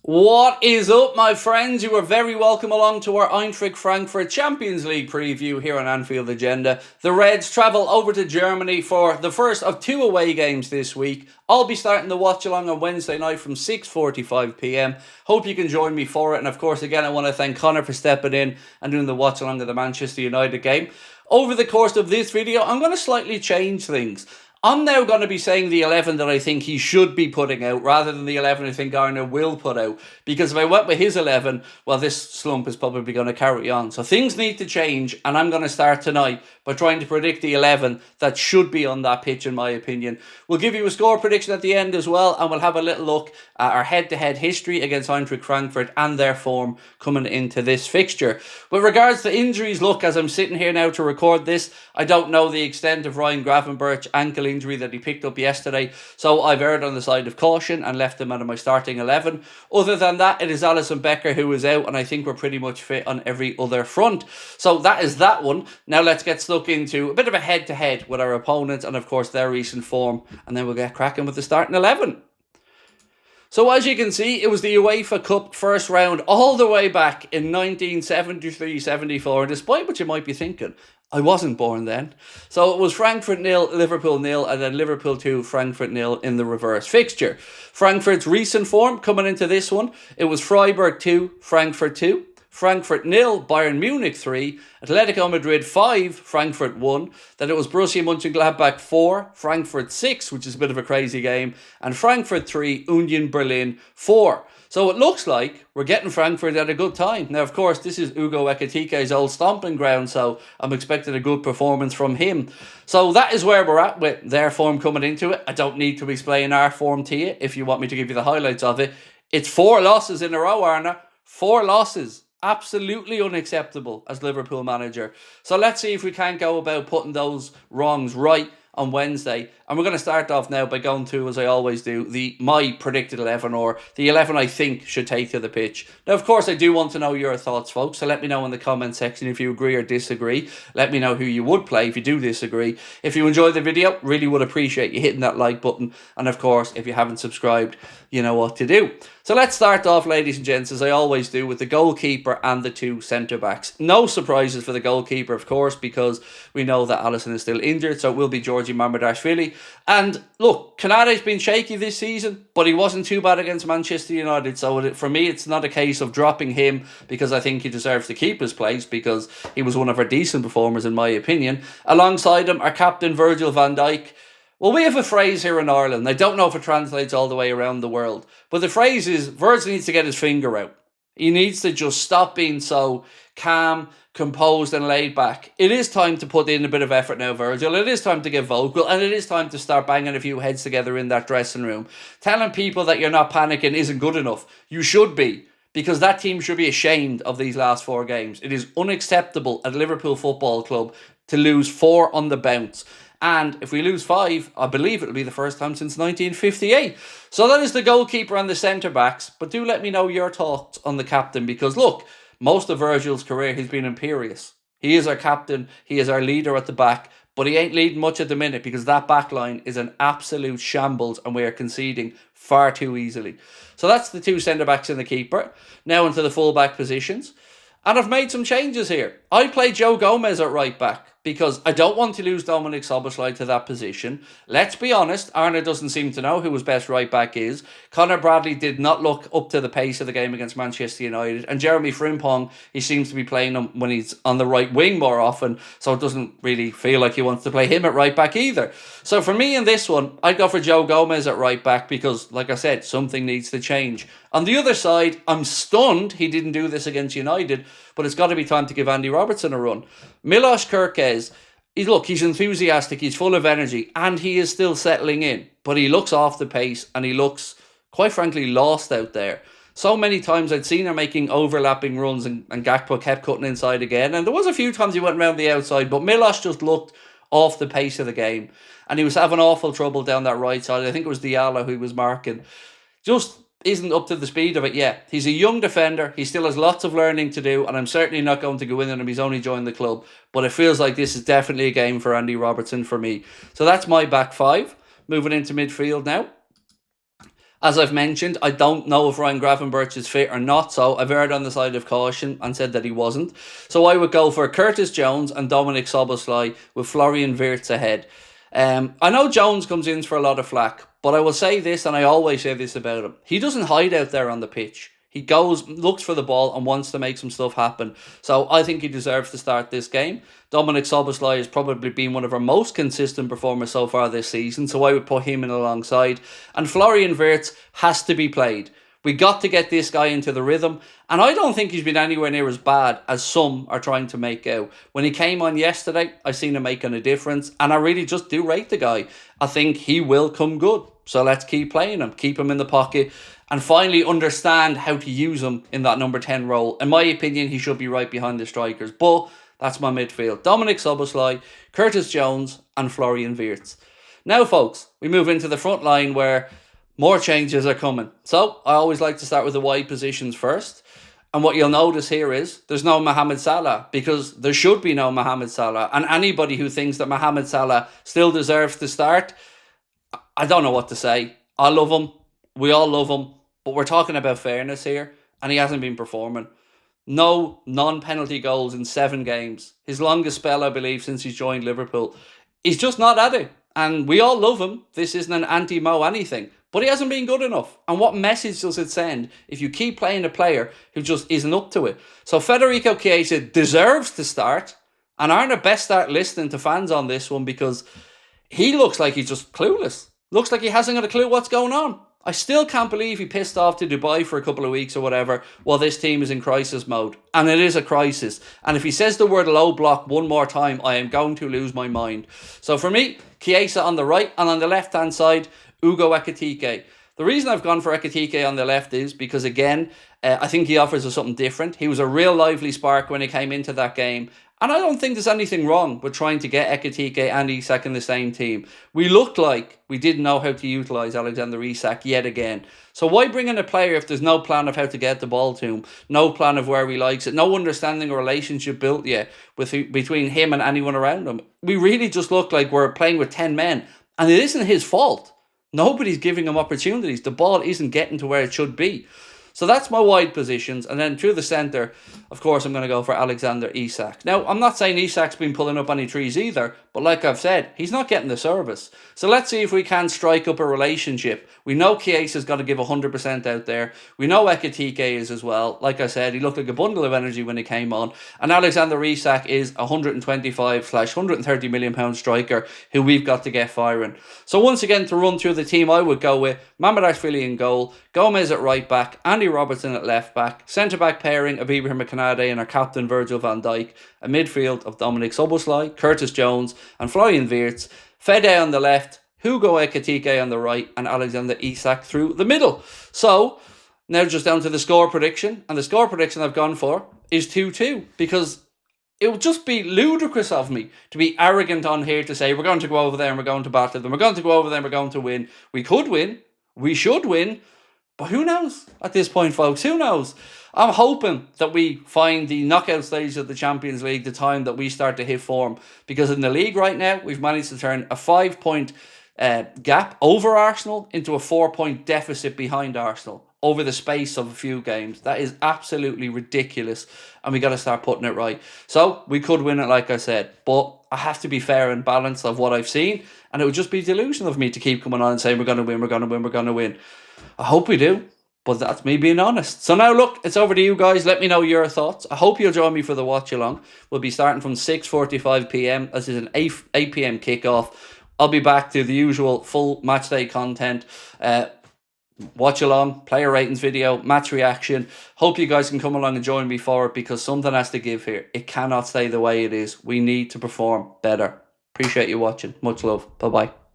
What is up, my friends? You are very welcome along to our Eintracht Frankfurt Champions League preview here on Anfield Agenda. The Reds travel over to Germany for the first of two away games this week. I'll be starting the watch along on Wednesday night from 6:45 p.m. Hope you can join me for it. And of course, again, I want to thank Connor for stepping in and doing the watch along of the Manchester United game. Over the course of this video, I'm going to slightly change things. I'm now going to be saying the 11 that I think he should be putting out rather than the 11 I think Garner will put out. Because if I went with his 11, well, this slump is probably going to carry on. So things need to change, and I'm going to start tonight by trying to predict the 11 that should be on that pitch, in my opinion. We'll give you a score prediction at the end as well, and we'll have a little look at our head-to-head history against Eintracht Frankfurt and their form coming into this fixture. With regards to injuries, look, as I'm sitting here now to record this, I don't know the extent of Ryan Gravenberch's ankle injury that he picked up yesterday, so I've erred on the side of caution and left him out of my starting 11. Other than that, it is Alisson Becker who is out, and I think we're pretty much fit on every other front. So that is that one. Now let's get stuck into a bit of a head-to-head with our opponents and of course their recent form, and then we'll get cracking with the starting 11. So as you can see, it was the UEFA Cup first round all the way back in 1973-74, and despite what you might be thinking, I wasn't born then. So it was Frankfurt 0, Liverpool 0, and then Liverpool 2, Frankfurt 0 in the reverse fixture. Frankfurt's recent form coming into this one, it was Freiburg 2, Frankfurt 2. Frankfurt 0, Bayern Munich 3, Atletico Madrid 5, Frankfurt 1. Then it was Borussia Mönchengladbach 4, Frankfurt 6, which is a bit of a crazy game, and Frankfurt 3, Union Berlin 4. So it looks like we're getting Frankfurt at a good time. Now, of course, this is Ugo Ekitike's old stomping ground, so I'm expecting a good performance from him. So that is where we're at with their form coming into it. I don't need to explain our form to you if you want me to give you the highlights of it. It's 4 losses in a row, Arna. 4 losses. Absolutely unacceptable as Liverpool manager. So let's see if we can't go about putting those wrongs right on Wednesday. And we're going to start off now by going through, as I always do, my predicted 11, or the 11 I think should take to the pitch. Now, of course, I do want to know your thoughts, folks. So let me know in the comment section if you agree or disagree. Let me know who you would play if you do disagree. If you enjoyed the video, really would appreciate you hitting that like button. And of course, if you haven't subscribed, you know what to do. So let's start off, ladies and gents, as I always do, with the goalkeeper and the 2 centre-backs. No surprises for the goalkeeper, of course, because we know that Alisson is still injured, so it will be Georgi Mamardashvili. And look, Kanade's been shaky this season, but he wasn't too bad against Manchester United, so for me, it's not a case of dropping him because I think he deserves to keep his place, because he was one of our decent performers, in my opinion. Alongside him, our captain, Virgil van Dijk. Well, we have a phrase here in Ireland. I don't know if it translates all the way around the world, but the phrase is, Virgil needs to get his finger out. He needs to just stop being so calm, composed and laid back. It is time to put in a bit of effort now, Virgil. It is time to get vocal, and it is time to start banging a few heads together in that dressing room. Telling people that you're not panicking isn't good enough. You should be, because that team should be ashamed of these last 4 games. It is unacceptable at Liverpool Football Club to lose 4 on the bounce. And if we lose 5, I believe it'll be the first time since 1958. So that is the goalkeeper and the centre-backs. But do let me know your thoughts on the captain, because look, most of Virgil's career he's been imperious. He is our captain, he is our leader at the back, but he ain't leading much at the minute because that back line is an absolute shambles and we are conceding far too easily. So that's the 2 centre-backs and the keeper. Now into the full-back positions. And I've made some changes here. I played Joe Gomez at right back because I don't want to lose Dominic Szoboszlai to that position. Let's be honest, Arna doesn't seem to know who his best right back is. Connor Bradley did not look up to the pace of the game against Manchester United. And Jeremy Frimpong, he seems to be playing him when he's on the right wing more often. So it doesn't really feel like he wants to play him at right back either. So for me in this one, I'd go for Joe Gomez at right back because, like I said, something needs to change. On the other side, I'm stunned he didn't do this against United, but it's got to be time to give Andy Robertson a run. Milos Kerkez, he's enthusiastic, he's full of energy, and he is still settling in. But he looks off the pace, and he looks, quite frankly, lost out there. So many times I'd seen him making overlapping runs, and Gakpo kept cutting inside again. And there was a few times he went around the outside, but Milos just looked off the pace of the game. And he was having awful trouble down that right side. I think it was Diallo who was marking. Just isn't up to the speed of it yet. He's a young defender. He still has lots of learning to do, and I'm certainly not going to go in on him. He's only joined the club. But it feels like this is definitely a game for Andy Robertson for me. So that's my back 5. Moving into midfield now. As I've mentioned, I don't know if Ryan Gravenberch is fit or not, so I've erred on the side of caution and said that he wasn't. So I would go for Curtis Jones and Dominic Szoboszlai with Florian Wirtz ahead. I know Jones comes in for a lot of flack, but I will say this, and I always say this about him. He doesn't hide out there on the pitch. He goes, looks for the ball and wants to make some stuff happen. So I think he deserves to start this game. Dominic Szoboszlai has probably been one of our most consistent performers so far this season, so I would put him in alongside. And Florian Wirtz has to be played. We got to get this guy into the rhythm, and I don't think he's been anywhere near as bad as some are trying to make out. When he came on yesterday, I seen him making a difference, and I really just do rate the guy. I think he will come good, so let's keep playing him, keep him in the pocket, and finally understand how to use him in that number 10 role. In my opinion, he should be right behind the strikers, but that's my midfield. Dominic Szoboszlai, Curtis Jones, and Florian Wirtz. Now, folks, we move into the front line where more changes are coming. So I always like to start with the wide positions first. And what you'll notice here is there's no Mohamed Salah, because there should be no Mohamed Salah. And anybody who thinks that Mohamed Salah still deserves to start, I don't know what to say. I love him. We all love him. But we're talking about fairness here. And he hasn't been performing. No non-penalty goals in 7 games. His longest spell, I believe, since he's joined Liverpool. He's just not at it. And we all love him. This isn't an anti-Mo anything. But he hasn't been good enough. And what message does it send if you keep playing a player who just isn't up to it? So Federico Chiesa deserves to start. And Arne best start listening to fans on this one, because he looks like he's just clueless. Looks like he hasn't got a clue what's going on. I still can't believe he pissed off to Dubai for a couple of weeks or whatever while this team is in crisis mode. And it is a crisis. And if he says the word low block one more time, I am going to lose my mind. So for me, Chiesa on the right, and on the left-hand side, Ugo Ekitike. The reason I've gone for Ekitike on the left is because, again, I think he offers us something different. He was a real lively spark when he came into that game. And I don't think there's anything wrong with trying to get Ekitike and Isak in the same team. We looked like we didn't know how to utilise Alexander Isak yet again. So why bring in a player if there's no plan of how to get the ball to him, no plan of where he likes it, no understanding or relationship built yet between him and anyone around him? We really just look like we're playing with 10 men. And it isn't his fault. Nobody's giving him opportunities. The ball isn't getting to where it should be. So that's my wide positions. And then through the centre, of course, I'm going to go for Alexander Isak. Now, I'm not saying Isak's been pulling up any trees either, but like I've said, he's not getting the service. So let's see if we can strike up a relationship. We know Chiesa's got to give 100% out there. We know Ekitike is as well. Like I said, he looked like a bundle of energy when he came on. And Alexander Isak is a 125/130 million pound striker who we've got to get firing. So once again, to run through the team, I would go with Mamardashvili in goal, Gomez at right back, Andy Robertson at left back, centre-back pairing of Ibrahim Konate and our captain Virgil van Dijk, a midfield of Dominic Szoboszlai, Curtis Jones and Florian Wirtz, Fede on the left, Ugo Ekitike on the right, and Alexander Isak through the middle. So, now just down to the score prediction, and the score prediction I've gone for is 2-2, because it would just be ludicrous of me to be arrogant on here to say we're going to go over there and we're going to battle them, we're going to go over there and we're going to win. We could win, we should win, but who knows at this point, folks? Who knows? I'm hoping that we find the knockout stage of the Champions League the time that we start to hit form. Because in the league right now, we've managed to turn a 5-point gap over Arsenal into a 4-point deficit behind Arsenal over the space of a few games. That is absolutely ridiculous. And we got to start putting it right. So we could win it, like I said. But I have to be fair and balanced of what I've seen. And it would just be delusional of me to keep coming on and saying we're going to win, we're going to win, we're going to win. I hope we do, but that's me being honest. So now look, it's over to you guys. Let me know your thoughts. I hope you'll join me for the watch along. We'll be starting from 6:45 p.m. This is an 8 p.m. kickoff. I'll be back to the usual full match day content. Watch along, player ratings video, match reaction. Hope you guys can come along and join me for it, because something has to give here. It cannot stay the way it is. We need to perform better. Appreciate you watching. Much love. Bye-bye.